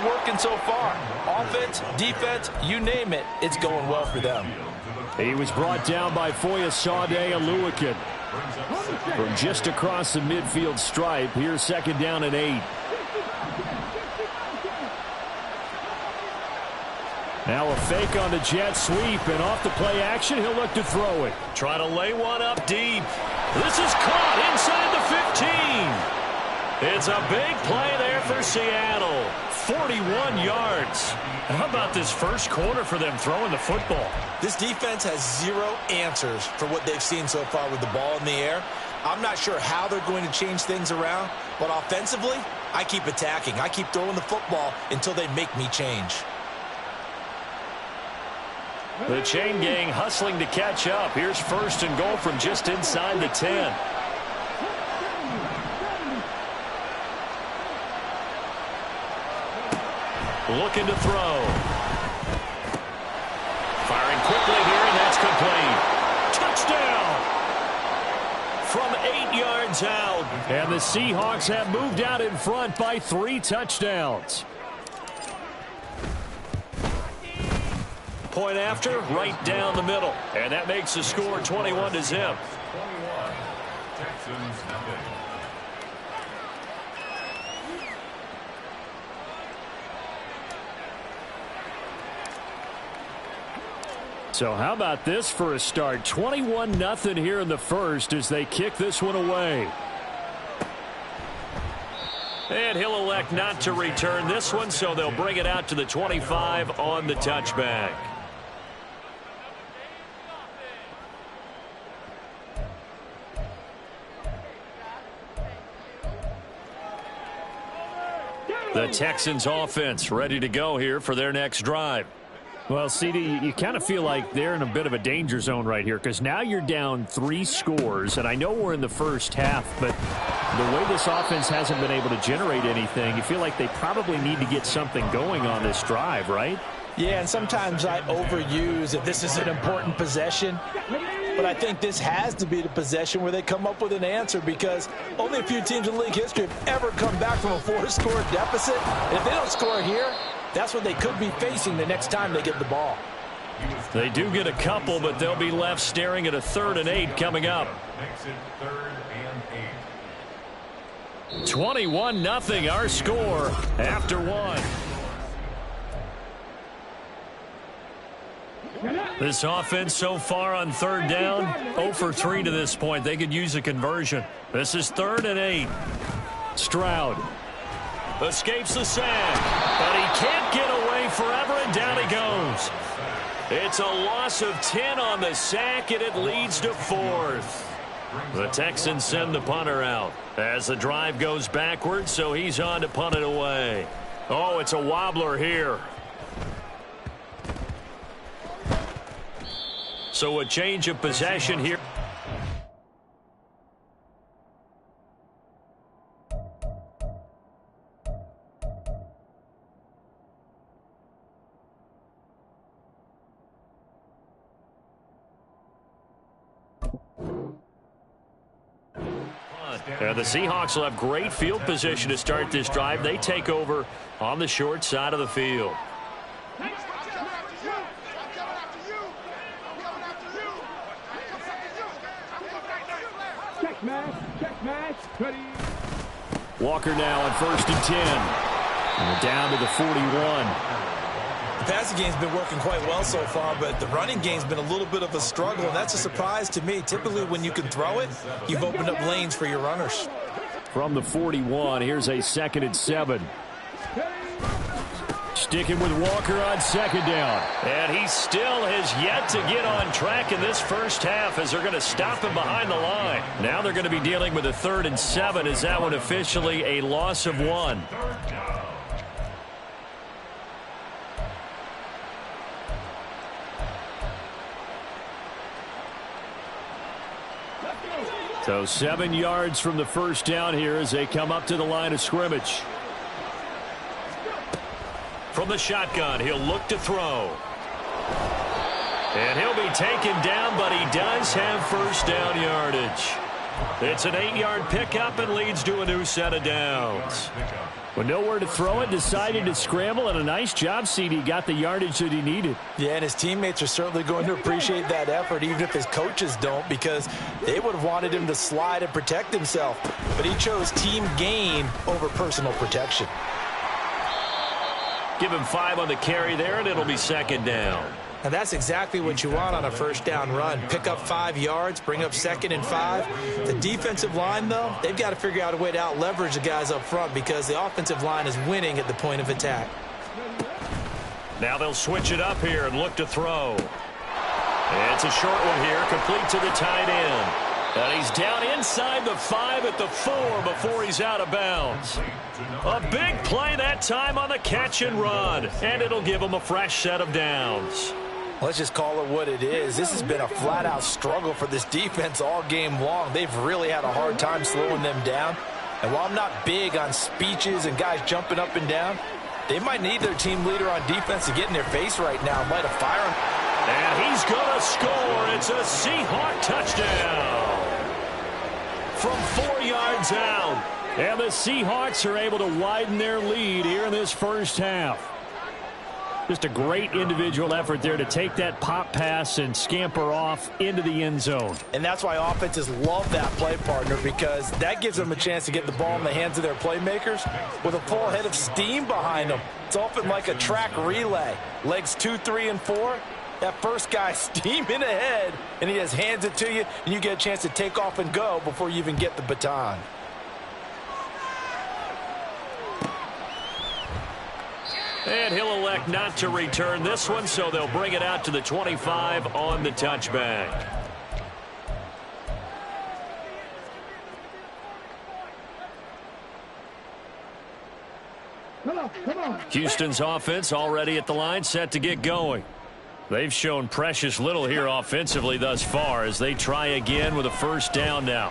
working so far. Offense, defense, you name it, it's going well for them. He was brought down by Foyesade Aluakin. From just across the midfield stripe, here's second down and 8. Now a fake on the jet sweep, and off the play action, he'll look to throw it. Try to lay one up deep. This is caught inside the 15. It's a big play there for Seattle. 41 yards. How about this first quarter for them throwing the football? This defense has zero answers for what they've seen so far with the ball in the air. I'm not sure how they're going to change things around, but offensively, I keep attacking. I keep throwing the football until they make me change. The chain gang hustling to catch up. Here's first and goal from just inside the 10. Looking to throw. Firing quickly here, and that's complete. Touchdown! From 8 yards out. And the Seahawks have moved out in front by 3 touchdowns. Point after, right down the middle. And that makes the score 21-0. So how about this for a start? 21-0 here in the first as they kick this one away. And he'll elect not to return this one, so they'll bring it out to the 25 on the touchback. The Texans offense ready to go here for their next drive. Well, CD, you kind of feel like they're in a bit of a danger zone right here because now you're down 3 scores, and I know we're in the first half, but the way this offense hasn't been able to generate anything, you feel like they probably need to get something going on this drive, right? Yeah, and sometimes I overuse if this is an important possession, but I think this has to be the possession where they come up with an answer because only a few teams in league history have ever come back from a 4-score deficit. And if they don't score here, that's what they could be facing the next time they get the ball. They do get a couple, but they'll be left staring at a 3rd and 8 coming up. 21-0 our score after 1. This offense so far on 3rd down, 0 for 3 to this point. They could use a conversion. This is 3rd and 8. Stroud escapes the sack, but he can't get away forever, and down he goes. It's a loss of 10 on the sack, and it leads to 4th. The Texans send the punter out as the drive goes backwards, so he's on to punt it away. Oh, it's a wobbler here. So a change of possession here. The Seahawks will have great field position to start this drive. They take over on the short side of the field. Walker now on 1st and 10. And we're down to the 41. The passing game's been working quite well so far, but the running game's been a little bit of a struggle, and that's a surprise to me. Typically, when you can throw it, you've opened up lanes for your runners. From the 41, here's a 2nd and 7. Sticking with Walker on 2nd down. And he still has yet to get on track in this first half as they're going to stop him behind the line. Now they're going to be dealing with a 3rd and 7. Is that one officially a loss of 1? So 7 yards from the first down here as they come up to the line of scrimmage. From the shotgun, he'll look to throw. And he'll be taken down, but he does have first down yardage. It's an 8-yard pickup and leads to a new set of downs. With nowhere to throw it, decided to scramble, and a nice job, CD. Got the yardage that he needed. Yeah, and his teammates are certainly going to appreciate that effort, even if his coaches don't, because they would have wanted him to slide and protect himself. But he chose team gain over personal protection. Give him 5 on the carry there, and it'll be second down. And that's exactly what you want on a first down run. Pick up 5 yards, bring up 2nd and 5. The defensive line, though, they've got to figure out a way to out-leverage the guys up front because the offensive line is winning at the point of attack. Now they'll switch it up here and look to throw. It's a short one here, complete to the tight end. And he's down inside the 5 at the 4 before he's out of bounds. A big play that time on the catch and run, and it'll give him a fresh set of downs. Let's just call it what it is. This has been a flat-out struggle for this defense all game long. They've really had a hard time slowing them down. And while I'm not big on speeches and guys jumping up and down, they might need their team leader on defense to get in their face right now and light a fire. And he's going to score. It's a Seahawk touchdown. From 4 yards out. And the Seahawks are able to widen their lead here in this first half. Just a great individual effort there to take that pop pass and scamper off into the end zone. And that's why offenses love that play, partner, because that gives them a chance to get the ball in the hands of their playmakers with a full head of steam behind them. It's often like a track relay. Legs 2, 3, and 4. That first guy steaming ahead, and he just hands it to you, and you get a chance to take off and go before you even get the baton. And he'll elect not to return this one, so they'll bring it out to the 25 on the touchback. Houston's offense already at the line, set to get going. They've shown precious little here offensively thus far as they try again with a first down now.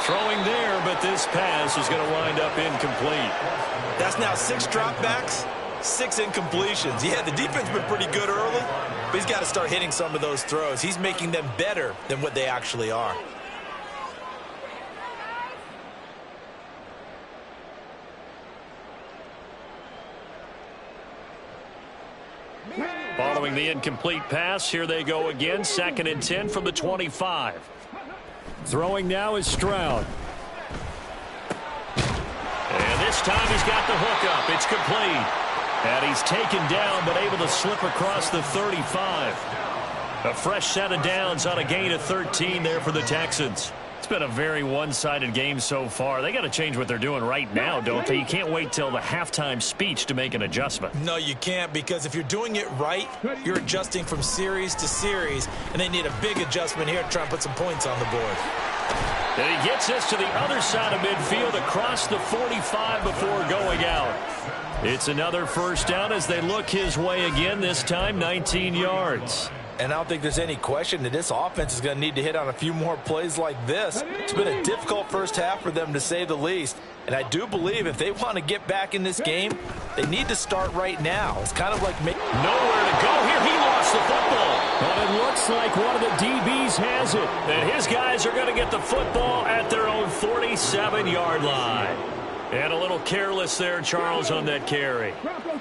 Throwing there, but this pass is going to wind up incomplete. That's now 6 dropbacks, 6 incompletions. Yeah, the defense has been pretty good early, but he's got to start hitting some of those throws. He's making them better than what they actually are. Following the incomplete pass, here they go again, 2nd and 10 from the 25. Throwing now is Stroud. And this time he's got the hook up. It's complete. And he's taken down but able to slip across the 35. A fresh set of downs on a gain of 13 there for the Texans. It's been a very one-sided game so far. They got to change what they're doing right now, don't they? You can't wait till the halftime speech to make an adjustment. No, you can't, because if you're doing it right, you're adjusting from series to series, and they need a big adjustment here to try and put some points on the board. And he gets us to the other side of midfield across the 45 before going out. It's another first down as they look his way again, this time 19 yards. And I don't think there's any question that this offense is going to need to hit on a few more plays like this. It's been a difficult first half for them, to say the least. And I do believe if they want to get back in this game, they need to start right now. It's kind of like nowhere to go here. He lost the football. And it looks like one of the DBs has it. And his guys are going to get the football at their own 47-yard line. And a little careless there, Charles, on that carry.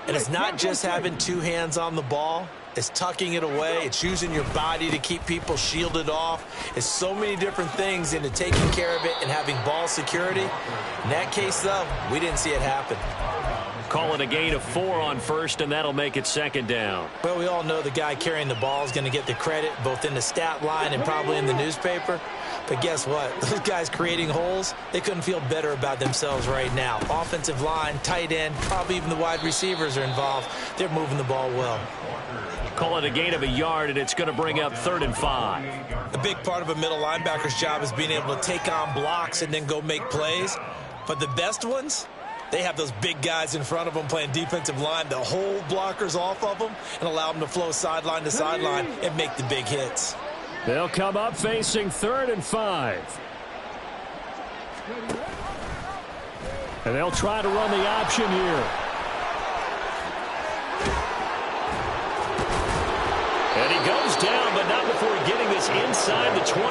And it's not just having 2 hands on the ball. It's tucking it away. It's using your body to keep people shielded off. It's so many different things into taking care of it and having ball security. In that case, though, we didn't see it happen. Call it a gain of 4 on first, and that'll make it 2nd down. Well, we all know the guy carrying the ball is going to get the credit, both in the stat line and probably in the newspaper. But guess what? Those guys creating holes, they couldn't feel better about themselves right now. Offensive line, tight end, probably even the wide receivers are involved. They're moving the ball well. Call it a gain of 1 yard, and it's going to bring up 3rd and 5. A big part of a middle linebacker's job is being able to take on blocks and then go make plays. But the best ones, they have those big guys in front of them playing defensive line that hold blockers off of them and allow them to flow sideline to sideline and make the big hits. They'll come up facing 3rd and 5. And they'll try to run the option here. And he goes down, but not before getting this inside the 25.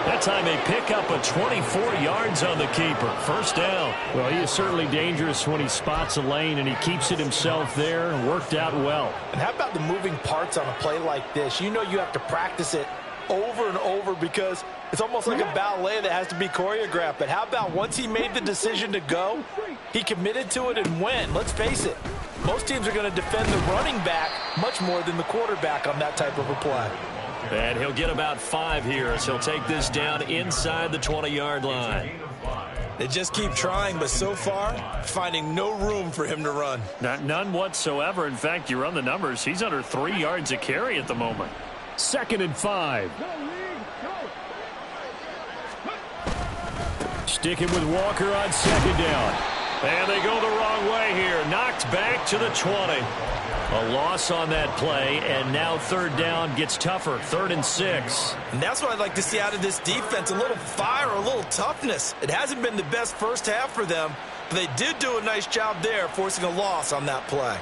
That That time they pick up a 24 yards on the keeper. First down. Well, he is certainly dangerous when he spots a lane, and he keeps it himself there and worked out well. And how about the moving parts on a play like this? You know you have to practice it over and over because it's almost like a ballet that has to be choreographed. But how about once he made the decision to go, he committed to it and went. Let's face it, most teams are going to defend the running back much more than the quarterback on that type of a play. And he'll get about 5 here as he'll take this down inside the 20-yard line. They just keep trying, but so far, finding no room for him to run. None whatsoever. In fact, you run the numbers, he's under 3 yards a carry at the moment. 2nd and 5. Sticking with Walker on 2nd down. And they go the wrong way here. Knocked back to the 20. A loss on that play, and now 3rd down gets tougher. 3rd and 6. And that's what I'd like to see out of this defense, a little fire, a little toughness. It hasn't been the best first half for them, but they did do a nice job there, forcing a loss on that play.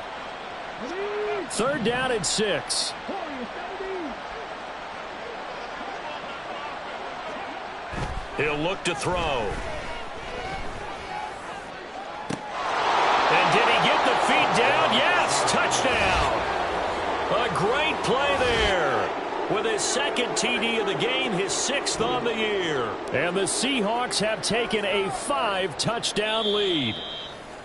3rd down and 6. He'll look to throw. And did he get the feet down? Yes, touchdown. A great play there. With his 2nd TD of the game, his 6th on the year. And the Seahawks have taken a 5-touchdown lead.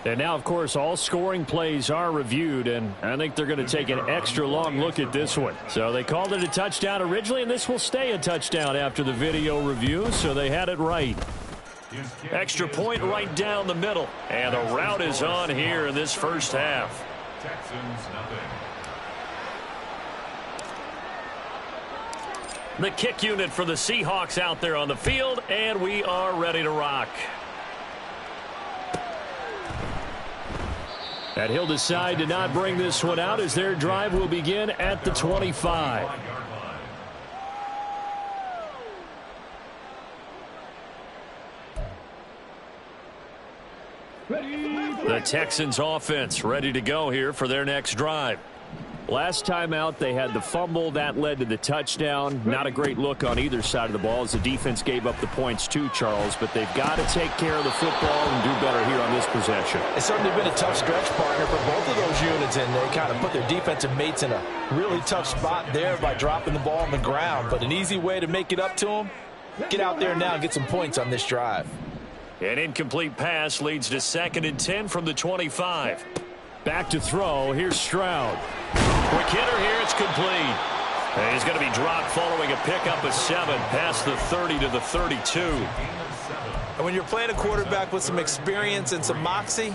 And now, of course, all scoring plays are reviewed, and I think they're going to take an extra long look at this one. So they called it a touchdown originally, and this will stay a touchdown after the video review, so they had it right. Extra point right down the middle. And the route is on here in this first half. The kick unit for the Seahawks out there on the field, and we are ready to rock. And he'll decide to not bring this one out as their drive will begin at the 25. The Texans offense ready to go here for their next drive. Last time out, they had the fumble. That led to the touchdown. Not a great look on either side of the ball as the defense gave up the points too, Charles. But they've got to take care of the football and do better here on this possession. It's certainly been a tough stretch, partner, for both of those units, and they kind of put their defensive mates in a really tough spot there by dropping the ball on the ground. But an easy way to make it up to them, get out there now and get some points on this drive. An incomplete pass leads to 2nd and 10 from the 25. Back to throw. Here's Stroud. Quick hitter here. It's complete. And he's going to be dropped following a pickup of 7 past the 30 to the 32. And when you're playing a quarterback with some experience and some moxie,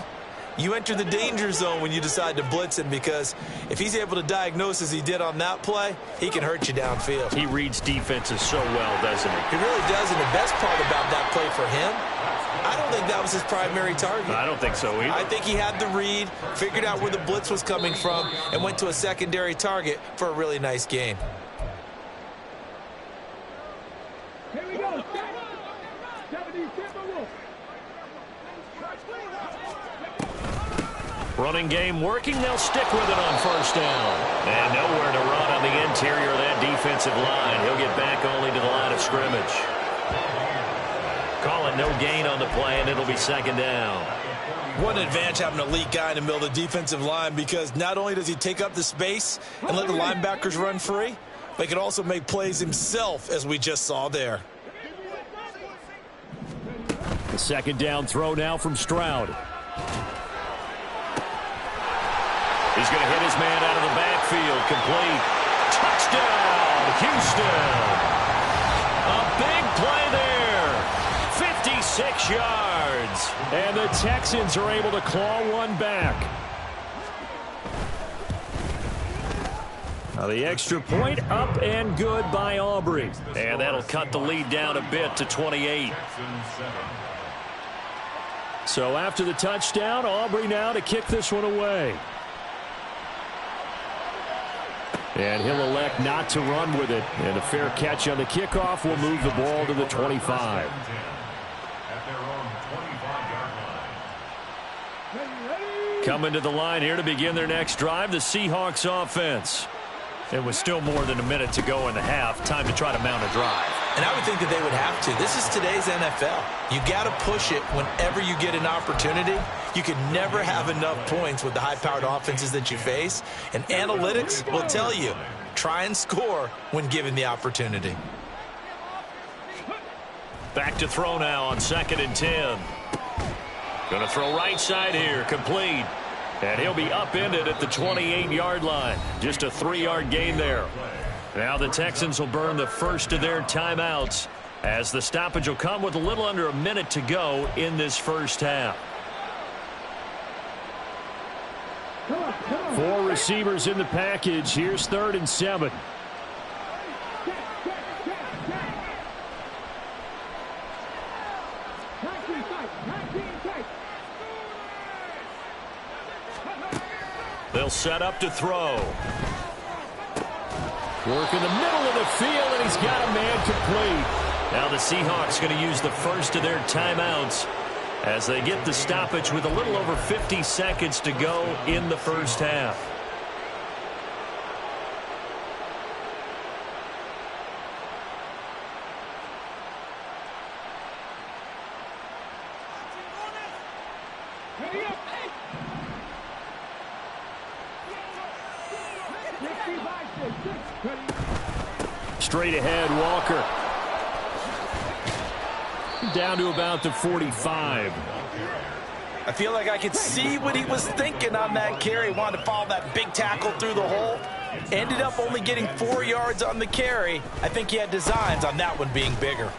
you enter the danger zone when you decide to blitz him, because if he's able to diagnose as he did on that play, he can hurt you downfield. He reads defenses so well, doesn't he? He really does, and the best part about that play for him, I don't think that was his primary target. I don't think so either. I think he had the read, figured out where the blitz was coming from, and went to a secondary target for a really nice gain. Here we go. Running game working. They'll stick with it on first down. And nowhere to run on the interior of that defensive line. He'll get back only to the line of scrimmage. Call it no gain on the play, and it'll be 2nd down. What an advantage having an elite guy in the middle of the defensive line, because not only does he take up the space and let the linebackers run free, but he can also make plays himself, as we just saw there. The 2nd down throw now from Stroud. He's going to hit his man out of the backfield. Complete. Touchdown, Houston. A big play there. 56 yards. And the Texans are able to claw one back. Now the extra point up and good by Aubrey. And that'll cut the lead down a bit to 28. So after the touchdown, Aubrey now to kick this one away. And he'll elect not to run with it. And a fair catch on the kickoff will move the ball to the 25. Coming to the line here to begin their next drive, the Seahawks offense. It was still more than a minute to go in the half. Time to try to mount a drive. And I would think that they would have to. This is today's NFL. You got to push it whenever you get an opportunity. You can never have enough points with the high-powered offenses that you face. And analytics will tell you, try and score when given the opportunity. Back to throw now on 2nd and 10. Going to throw right side here, complete. And he'll be upended at the 28-yard line. Just a 3-yard gain there. Now the Texans will burn the first of their timeouts as the stoppage will come with a little under a minute to go in this first half. 4 receivers in the package. Here's 3rd and 7. They'll set up to throw. Work in the middle of the field, and he's got a man complete. Now the Seahawks going to use the first of their timeouts as they get the stoppage with a little over 50 seconds to go in the first half. Straight ahead, Walker. Down to about the 45. I feel like I could see what he was thinking on that carry. Wanted to follow that big tackle through the hole. Ended up only getting 4 yards on the carry. I think he had designs on that one being bigger.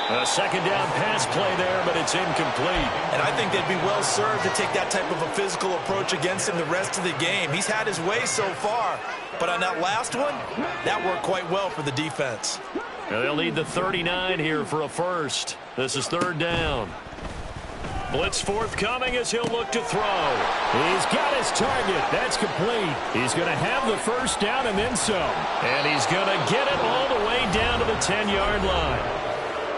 A 2nd down pass play there, but it's incomplete. And I think they'd be well served to take that type of a physical approach against him the rest of the game. He's had his way so far, but on that last one, that worked quite well for the defense. Now they'll need the 39 here for a first. This is 3rd down. Blitz forthcoming as he'll look to throw. He's got his target. That's complete. He's going to have the first down and then some. And he's going to get it all the way down to the 10-yard line.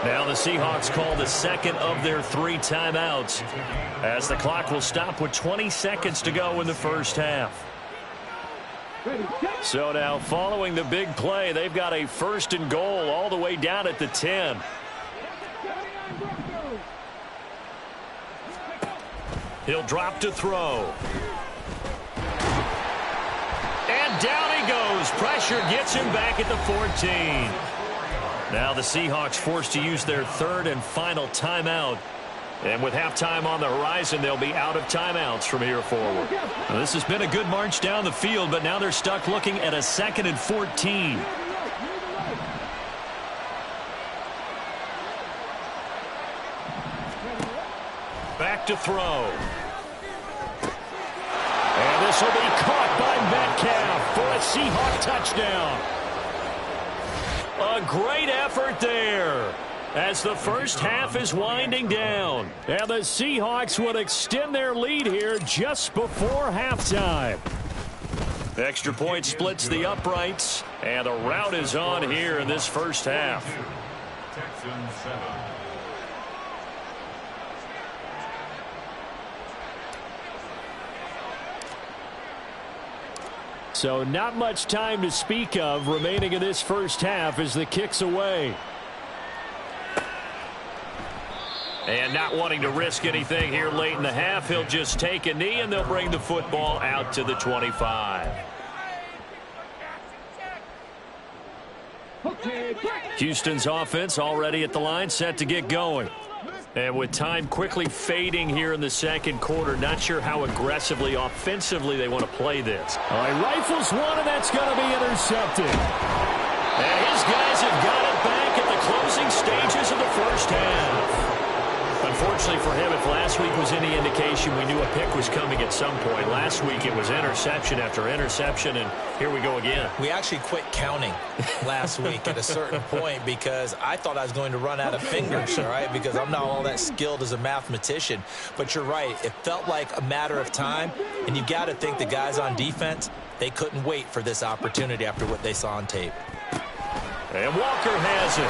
Now the Seahawks call the second of their 3 timeouts as the clock will stop with 20 seconds to go in the first half. So now following the big play, they've got a 1st and goal all the way down at the 10. He'll drop to throw. And down he goes. Pressure gets him back at the 14. Now the Seahawks forced to use their 3rd and final timeout. And with halftime on the horizon, they'll be out of timeouts from here forward. Now, this has been a good march down the field, but now they're stuck looking at a 2nd and 14. Back to throw. And this will be caught by Metcalf for a Seahawk touchdown. A great effort there as the first half is winding down. And the Seahawks would extend their lead here just before halftime. Extra point splits the uprights, and the rout is on here in this first half. So not much time to speak of remaining in this first half as the kick's away. And not wanting to risk anything here late in the half, he'll just take a knee and they'll bring the football out to the 25. Houston's offense already at the line, set to get going. And with time quickly fading here in the second quarter, not sure how aggressively, offensively they want to play this. All right, rifles one, and that's going to be intercepted. And his guys have got it back at the closing stages of the first half. Unfortunately for him, if last week was any indication, we knew a pick was coming at some point. Last week it was interception after interception, and here we go again. We actually quit counting last week at a certain point because I thought I was going to run out of fingers, all right, because I'm not all that skilled as a mathematician. But you're right. It felt like a matter of time, and you got to think the guys on defense, they couldn't wait for this opportunity after what they saw on tape. And Walker has it.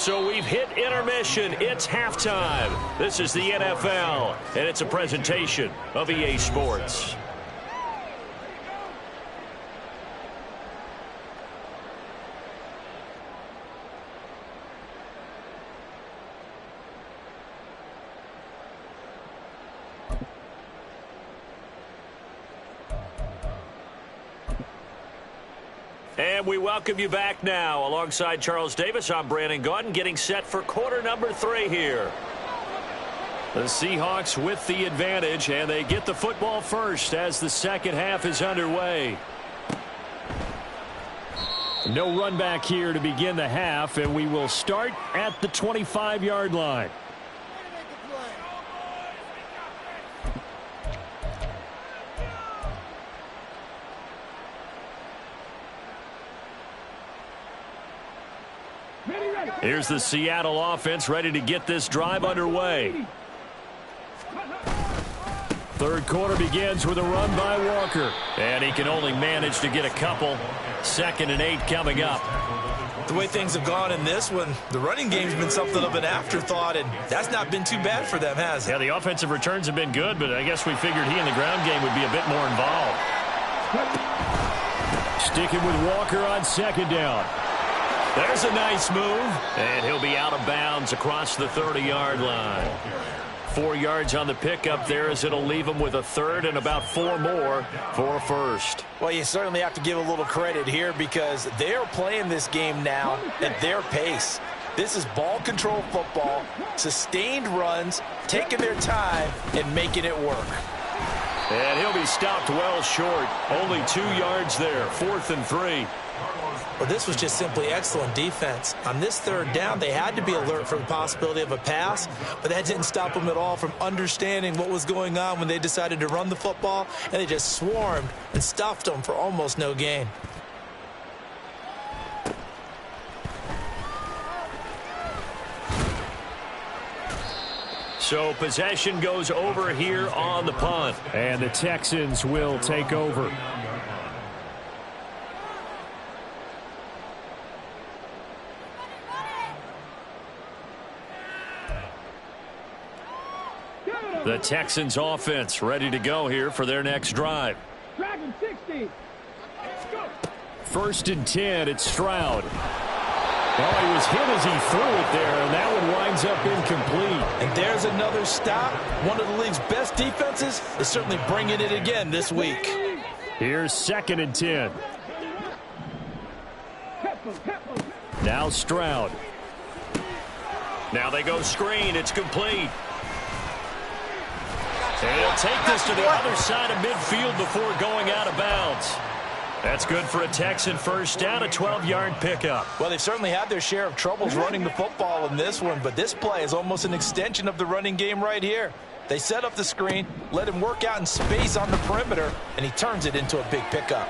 So we've hit intermission. It's halftime. This is the NFL, and it's a presentation of EA Sports. And we welcome you back now. Alongside Charles Davis, I'm Brandon Gaudin, getting set for quarter number 3 here. The Seahawks with the advantage, and they get the football first as the second half is underway. No run back here to begin the half, and we will start at the 25-yard line. Here's the Seattle offense ready to get this drive underway. Third quarter begins with a run by Walker. And he can only manage to get a couple. 2nd and 8 coming up. The way things have gone in this one, the running game's been something of an afterthought, and that's not been too bad for them, has it? Yeah, the offensive returns have been good, but I guess we figured he in the ground game would be a bit more involved. Sticking with Walker on 2nd down. There's a nice move, and he'll be out of bounds across the 30-yard line. 4 yards on the pickup there as it'll leave him with a 3rd and about 4 more for a first. Well, you certainly have to give a little credit here because they're playing this game now at their pace. This is ball control football, sustained runs, taking their time and making it work. And he'll be stopped well short. Only 2 yards there, 4th and 3. Well, this was just simply excellent defense. On this 3rd down, they had to be alert for the possibility of a pass, but that didn't stop them at all from understanding what was going on when they decided to run the football, and they just swarmed and stuffed them for almost no gain. So possession goes over here on the punt. And the Texans will take over. The Texans offense ready to go here for their next drive. Dragon 60. Let's go. 1st and 10, it's Stroud. Oh, he was hit as he threw it there, and that one winds up incomplete. And there's another stop. One of the league's best defenses is certainly bringing it again this week. Here's 2nd and 10. Now Stroud. Now they go screen. It's complete. And he'll take this to the other side of midfield before going out of bounds. That's good for a Texan first down, a 12-yard pickup. Well, they've certainly had their share of troubles running the football in this one, but this play is almost an extension of the running game right here. They set up the screen, let him work out in space on the perimeter, and he turns it into a big pickup.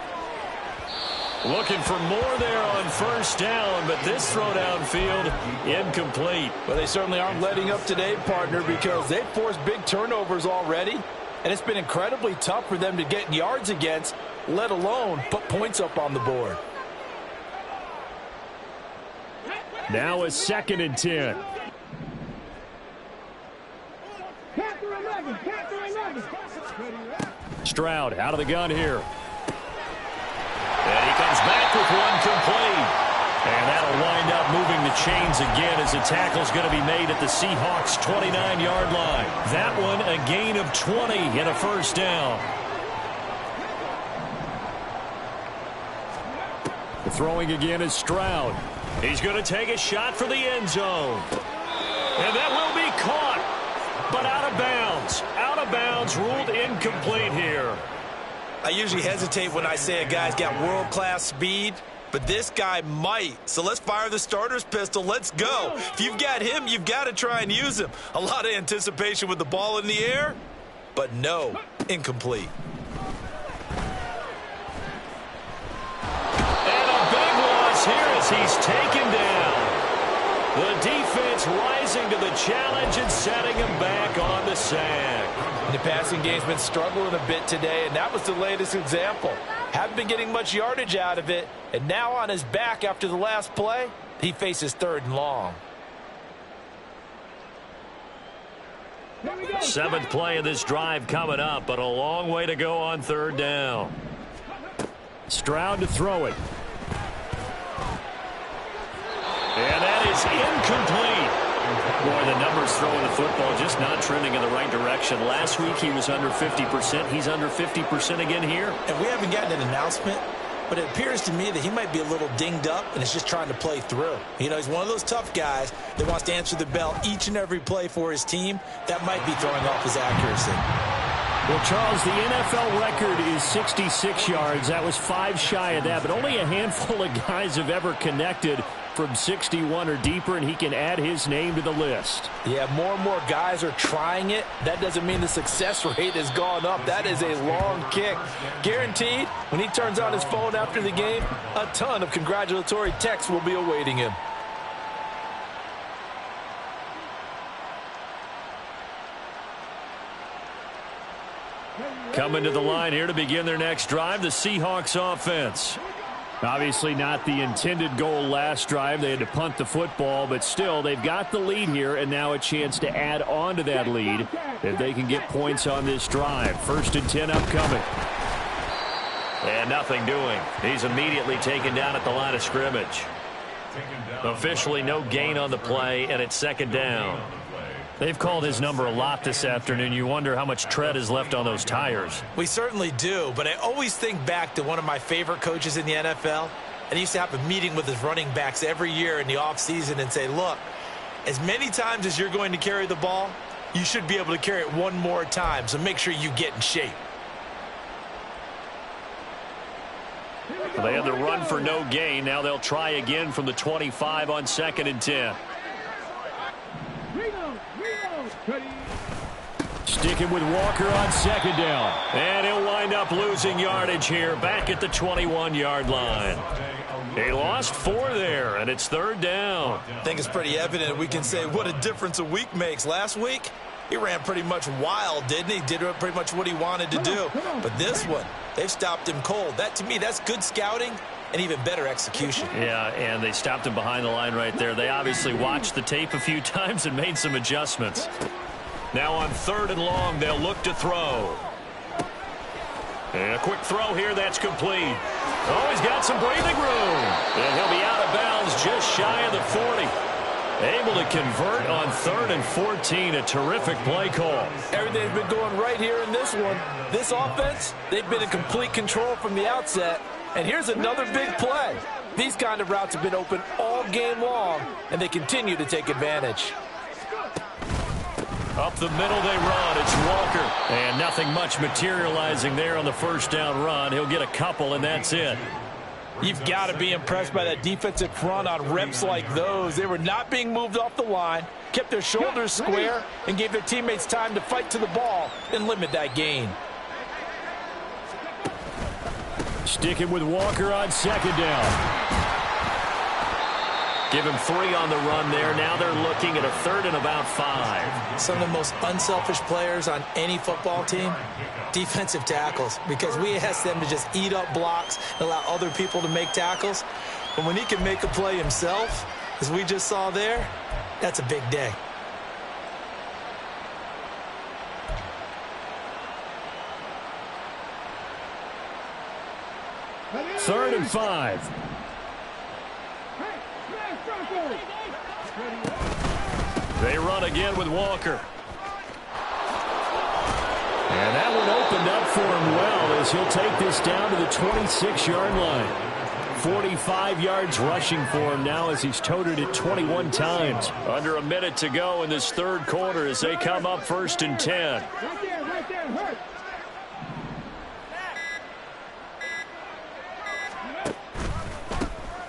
Looking for more there on 1st down, but this throw downfield incomplete. Well, they certainly aren't letting up today, partner, because they've forced big turnovers already, and it's been incredibly tough for them to get yards against, let alone put points up on the board. Now a 2nd and 10. Stroud out of the gun here. And he comes back with one complete. And that'll wind up moving the chains again as the tackle's going to be made at the Seahawks' 29-yard line. That one a gain of 20 and a 1st down. The throwing again is Stroud. He's going to take a shot for the end zone. And that will be caught, but out of bounds. Out of bounds, ruled incomplete here. I usually hesitate when I say a guy's got world-class speed, but this guy might. So let's fire the starter's pistol. Let's go. If you've got him, you've got to try and use him. A lot of anticipation with the ball in the air, but no, incomplete. And a big loss here as he's taken down. The defense rising to the challenge and setting him back on the sack. The passing game's been struggling a bit today, and that was the latest example. Haven't been getting much yardage out of it, and now on his back after the last play, he faces 3rd and long. Seventh play of this drive coming up, but a long way to go on third down. Stroud to throw it. And that is incomplete. Boy, the numbers throwing the football just not trending in the right direction. Last week he was under 50%. He's under 50% again here. And we haven't gotten an announcement, but it appears to me that he might be a little dinged up and is just trying to play through. You know, he's one of those tough guys that wants to answer the bell each and every play for his team. That might be throwing off his accuracy. Well, Charles, the NFL record is 66 yards. That was 5 shy of that, but only a handful of guys have ever connected from 61 or deeper, and he can add his name to the list. Yeah, more and more guys are trying it. That doesn't mean the success rate has gone up. That is a long kick. Guaranteed, when he turns on his phone after the game, a ton of congratulatory texts will be awaiting him. Coming to the line here to begin their next drive, the Seahawks offense. Obviously not the intended goal last drive. They had to punt the football, but still they've got the lead here, and now a chance to add on to that lead if they can get points on this drive. 1st and 10 upcoming. And nothing doing. He's immediately taken down at the line of scrimmage. Officially no gain on the play, and it's 2nd down. They've called his number a lot this afternoon. You wonder how much tread is left on those tires. We certainly do, but I always think back to one of my favorite coaches in the NFL. And he used to have a meeting with his running backs every year in the offseason and say, look, as many times as you're going to carry the ball, you should be able to carry it one more time, so make sure you get in shape. They had the run for no gain. Now they'll try again from the 25 on 2nd and 10. Sticking with Walker on 2nd down. And he'll wind up losing yardage here back at the 21-yard line. He lost 4 there, and it's 3rd down. I think it's pretty evident we can say what a difference a week makes. Last week, he ran pretty much wild, didn't he? Did pretty much what he wanted to do. But this one, they've stopped him cold. That, to me, that's good scouting and even better execution. Yeah, and they stopped him behind the line right there. They obviously watched the tape a few times and made some adjustments. Now on 3rd and long, they'll look to throw. And a quick throw here, that's complete. Oh, he's got some breathing room. And he'll be out of bounds just shy of the 40. Able to convert on 3rd and 14. A terrific play call. Everything's been going right here in this one. This offense, they've been in complete control from the outset. And here's another big play. These kind of routes have been open all game long, and they continue to take advantage. Up the middle they run. It's Walker. And nothing much materializing there on the 1st down run. He'll get a couple, and that's it. You've got to be impressed by that defensive front on reps like those. They were not being moved off the line, kept their shoulders square, and gave their teammates time to fight to the ball and limit that gain. Sticking with Walker on 2nd down. Give him 3 on the run there. Now they're looking at a 3rd and about 5. Some of the most unselfish players on any football team, defensive tackles, because we ask them to just eat up blocks and allow other people to make tackles. But when he can make a play himself, as we just saw there, that's a big day. Third and 5. They run again with Walker. And that one opened up for him well as he'll take this down to the 26-yard line. 45 yards rushing for him now as he's toted it 21 times. Under a minute to go in this 3rd quarter as they come up 1st and 10. Right there, hurt.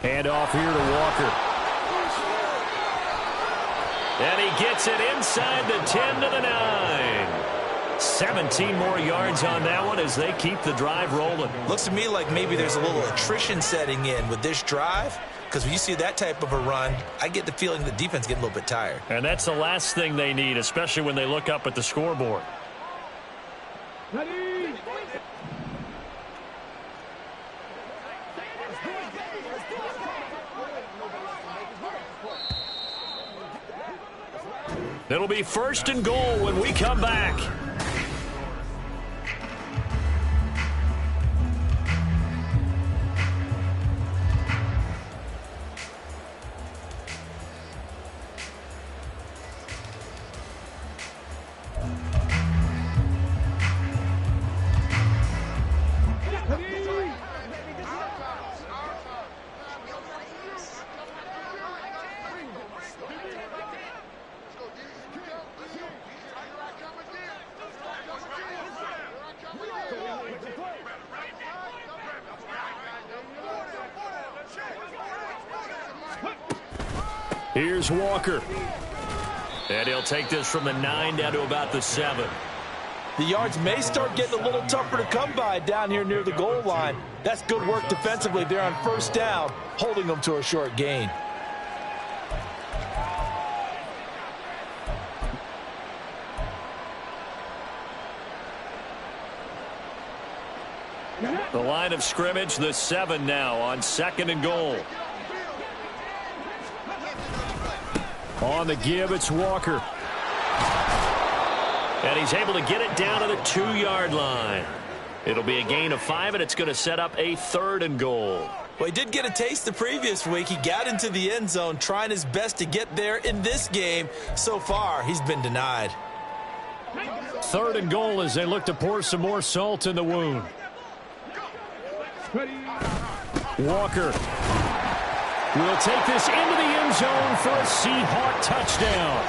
Hand off here to Walker. And he gets it inside the 10 to the 9. 17 more yards on that one as they keep the drive rolling. Looks to me like maybe there's a little attrition setting in with this drive, because when you see that type of a run, I get the feeling the defense getting a little bit tired. And that's the last thing they need, especially when they look up at the scoreboard. Ready? It'll be 1st and goal when we come back. Here's Walker. And he'll take this from the 9 down to about the 7. The yards may start getting a little tougher to come by down here near the goal line. That's good work defensively there on 1st down, holding them to a short gain. The line of scrimmage, the 7 now on 2nd and goal. On the give, it's Walker. And he's able to get it down to the 2-yard line. It'll be a gain of 5, and it's going to set up a 3rd and goal. Well, he did get a taste the previous week. He got into the end zone, trying his best to get there in this game. So far, he's been denied. 3rd and goal as they look to pour some more salt in the wound. Walker will take this into the end zone for a Seahawk touchdown.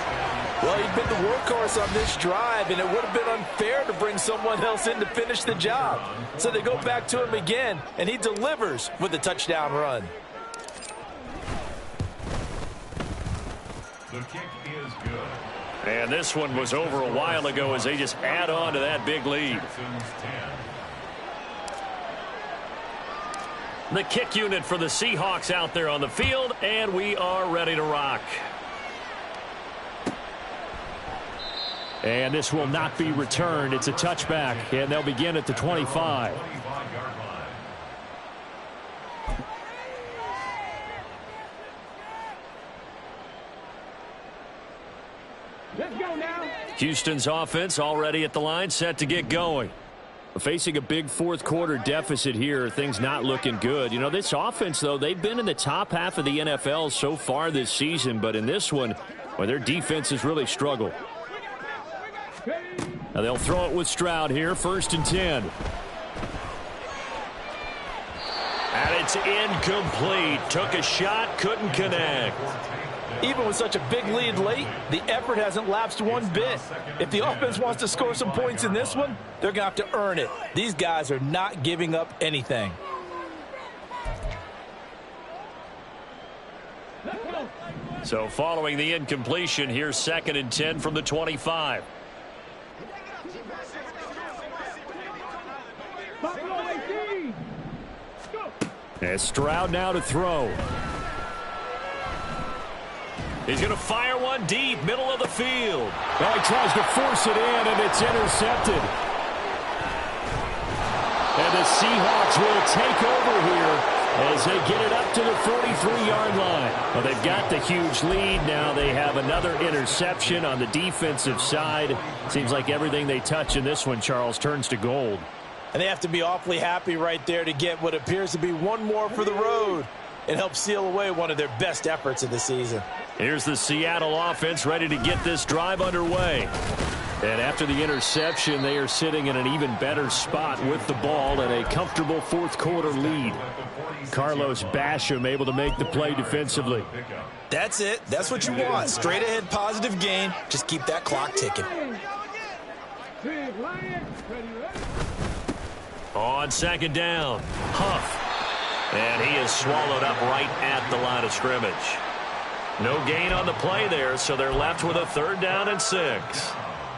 Well, he'd been the workhorse on this drive, and it would have been unfair to bring someone else in to finish the job. So they go back to him again, and he delivers with a touchdown run. The kick is good. And this one was over a while ago as they just add on to that big lead. The kick unit for the Seahawks out there on the field, and we are ready to rock. And this will not be returned. It's a touchback, and they'll begin at the 25. Let's go now. Houston's offense already at the line, set to get going. Facing a big 4th quarter deficit here, things not looking good. You know, this offense, though, they've been in the top half of the NFL so far this season, but in this one, well, their defense has really struggled. Now they'll throw it with Stroud here, 1st and 10. And it's incomplete. Took a shot, couldn't connect. Even with such a big lead late, the effort hasn't lapsed one bit. If the offense wants to score some points in this one, they're going to have to earn it. These guys are not giving up anything. So following the incompletion, here's 2nd and 10 from the 25. And Stroud now to throw. He's going to fire one deep, middle of the field. Well, he tries to force it in, and it's intercepted. And the Seahawks will take over here as they get it up to the 43-yard line. Well, they've got the huge lead. Now they have another interception on the defensive side. Seems like everything they touch in this one, Charles, turns to gold. And they have to be awfully happy right there to get what appears to be one more for the road. It helps seal away one of their best efforts of the season. Here's the Seattle offense ready to get this drive underway. And after the interception, they are sitting in an even better spot with the ball and a comfortable 4th quarter lead. Carlos Basham able to make the play defensively. That's it. That's what you want. Straight ahead positive gain. Just keep that clock ticking. On 2nd down, Huff. And he is swallowed up right at the line of scrimmage. No gain on the play there, so they're left with a 3rd down and 6.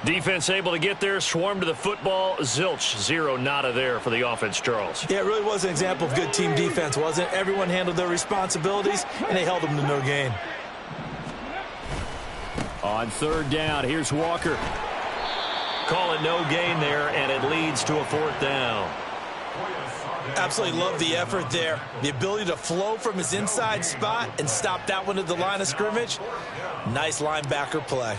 Defense able to get there, swarm to the football. Zilch, 0 nada there for the offense, Charles. Yeah, it really was an example of good team defense, wasn't it? Everyone handled their responsibilities, and they held them to no gain. On 3rd down, here's Walker. Call it no gain there, and it leads to a 4th down. Absolutely love the effort there. The ability to flow from his inside spot and stop that one at the line of scrimmage. Nice linebacker play.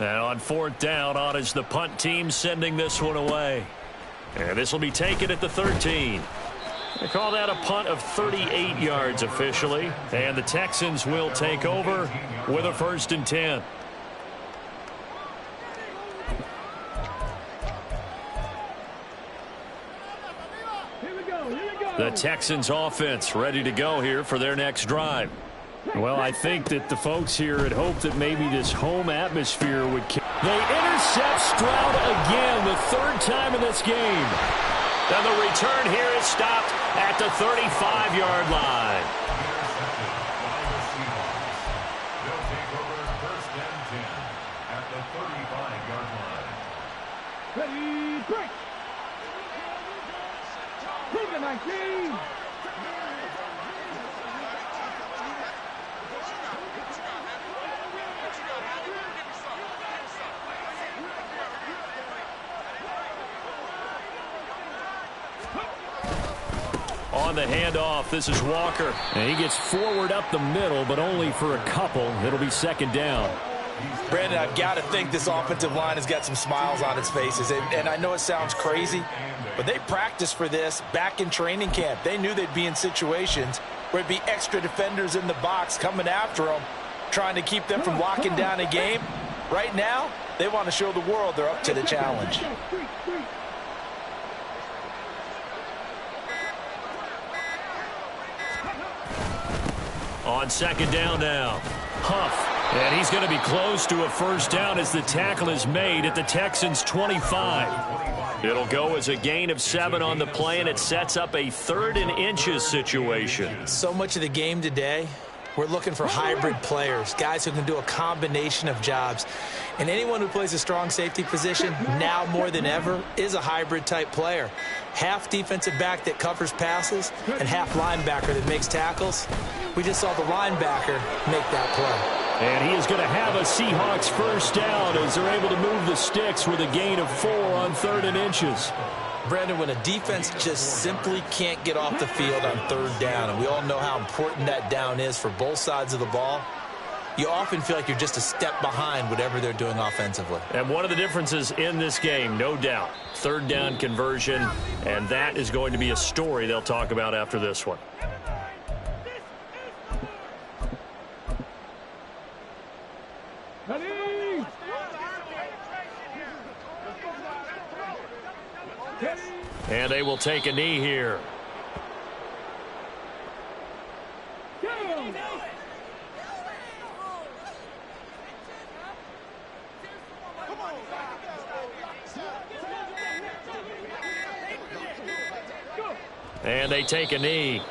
And on 4th down, on is the punt team sending this one away. And this will be taken at the 13. They call that a punt of 38 yards officially. And the Texans will take over with a 1st and 10. The Texans offense ready to go here for their next drive. Well, I think that the folks here had hoped that maybe this home atmosphere would. They intercept Stroud again, the 3rd time in this game. And the return here is stopped at the 35-yard line. They'll take over 1st and 10 at the 35-yard line. Ready, break. Take the 19. On the handoff, this is Walker. And he gets forward up the middle, but only for a couple. It'll be 2nd down. Brandon, I've got to think this offensive line has got some smiles on its faces. And I know it sounds crazy, but they practiced for this back in training camp. They knew they'd be in situations where it'd be extra defenders in the box coming after them, trying to keep them from locking down a game. Right now, they want to show the world they're up to the challenge. On 2nd down now, Huff. And he's going to be close to a 1st down as the tackle is made at the Texans' 25. It'll go as a gain of 7 on the play, and it sets up a 3rd and inches situation. So much of the game today, we're looking for hybrid players, guys who can do a combination of jobs. And anyone who plays a strong safety position, now more than ever, is a hybrid type player. Half defensive back that covers passes and half linebacker that makes tackles. We just saw the linebacker make that play. And he is going to have a Seahawks 1st down as they're able to move the sticks with a gain of 4 on 3rd and inches. Brandon, when a defense just simply can't get off the field on 3rd down, and we all know how important that down is for both sides of the ball, you often feel like you're just a step behind whatever they're doing offensively. And one of the differences in this game, no doubt, 3rd down conversion, and that is going to be a story they'll talk about after this one. And they will take a knee here. And they take a knee.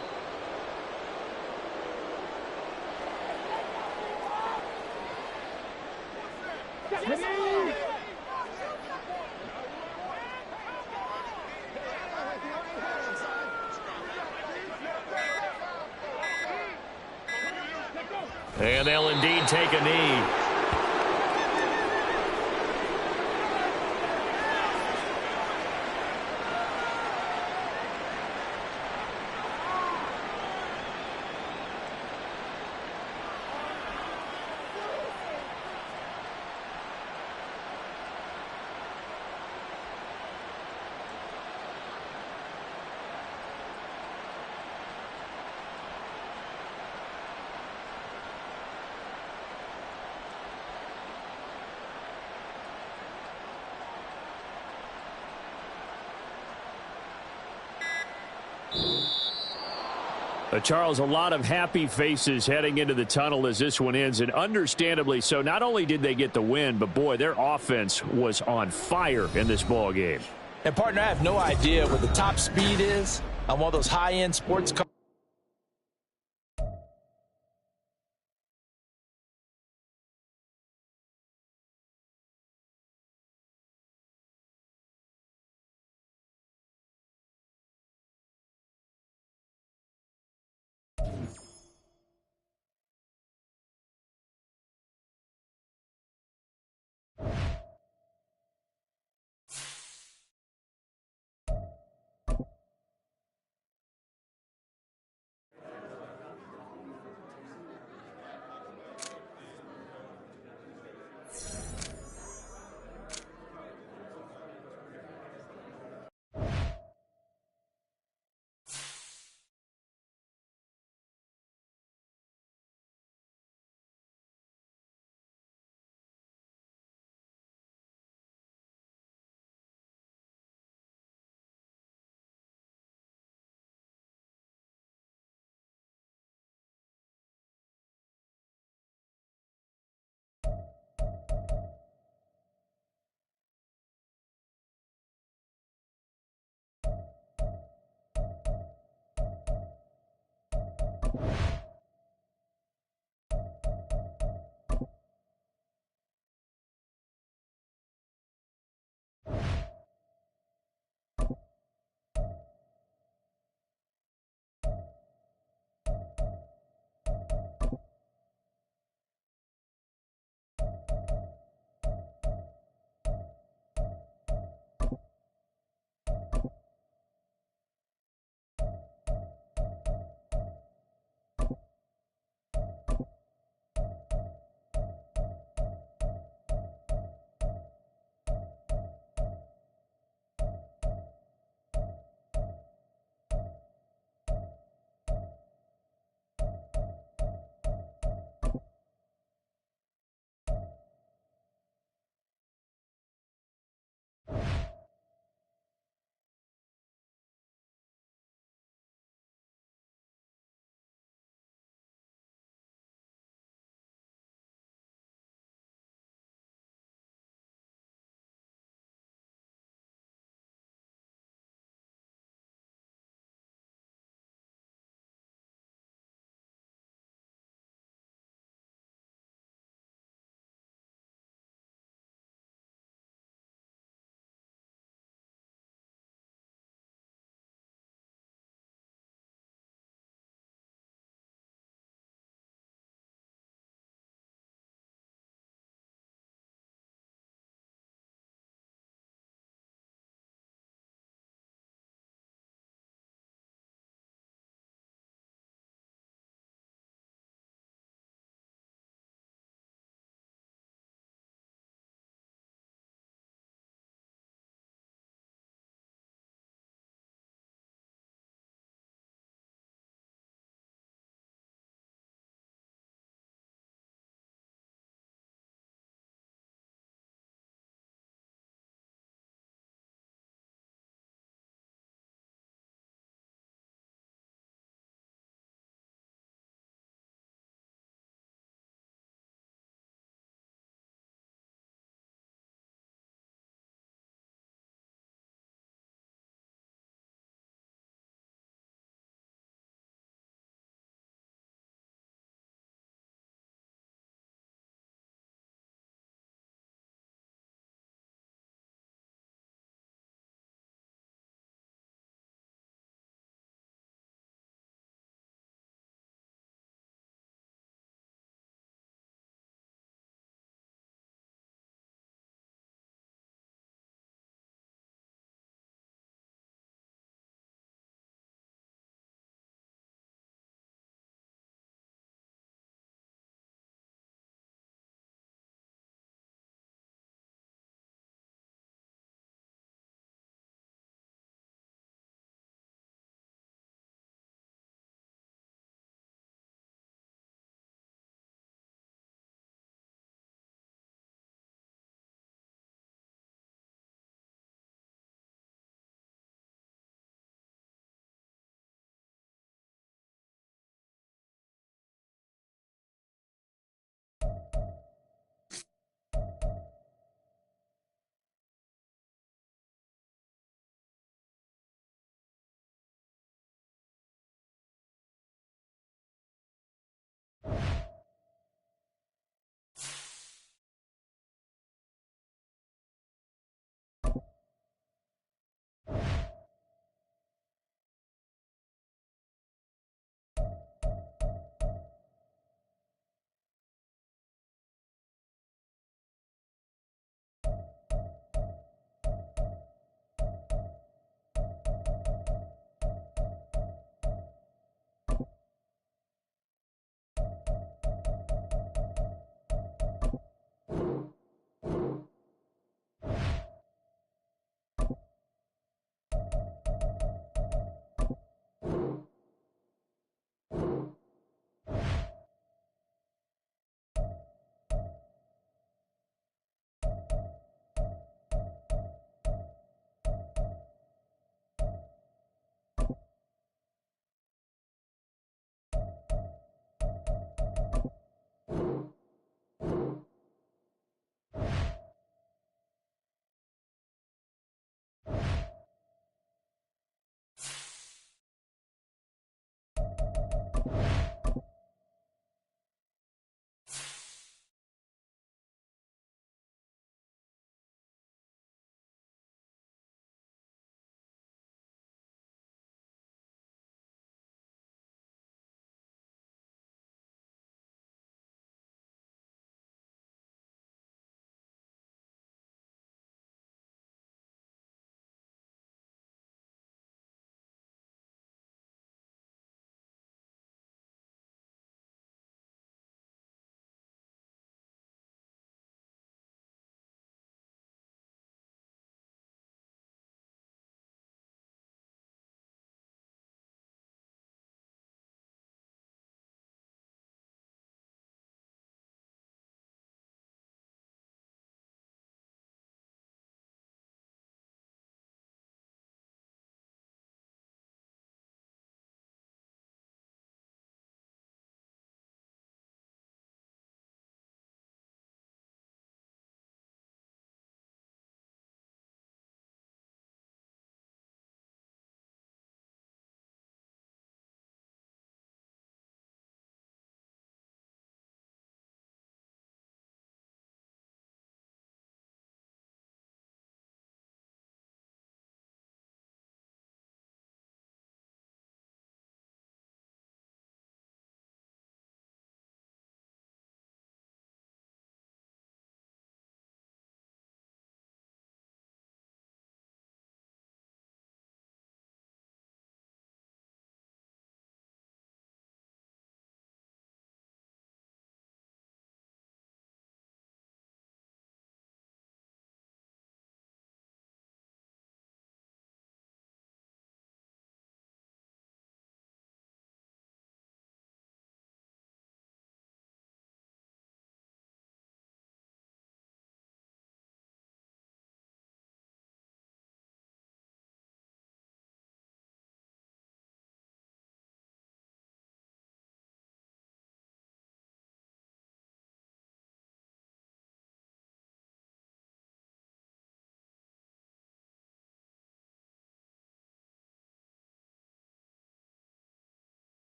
And they'll indeed take a knee. Charles, a lot of happy faces heading into the tunnel as this one ends, and understandably so. Not only did they get the win, but, boy, their offense was on fire in this ball game. And, partner, I have no idea what the top speed is on one of those high-end sports cars.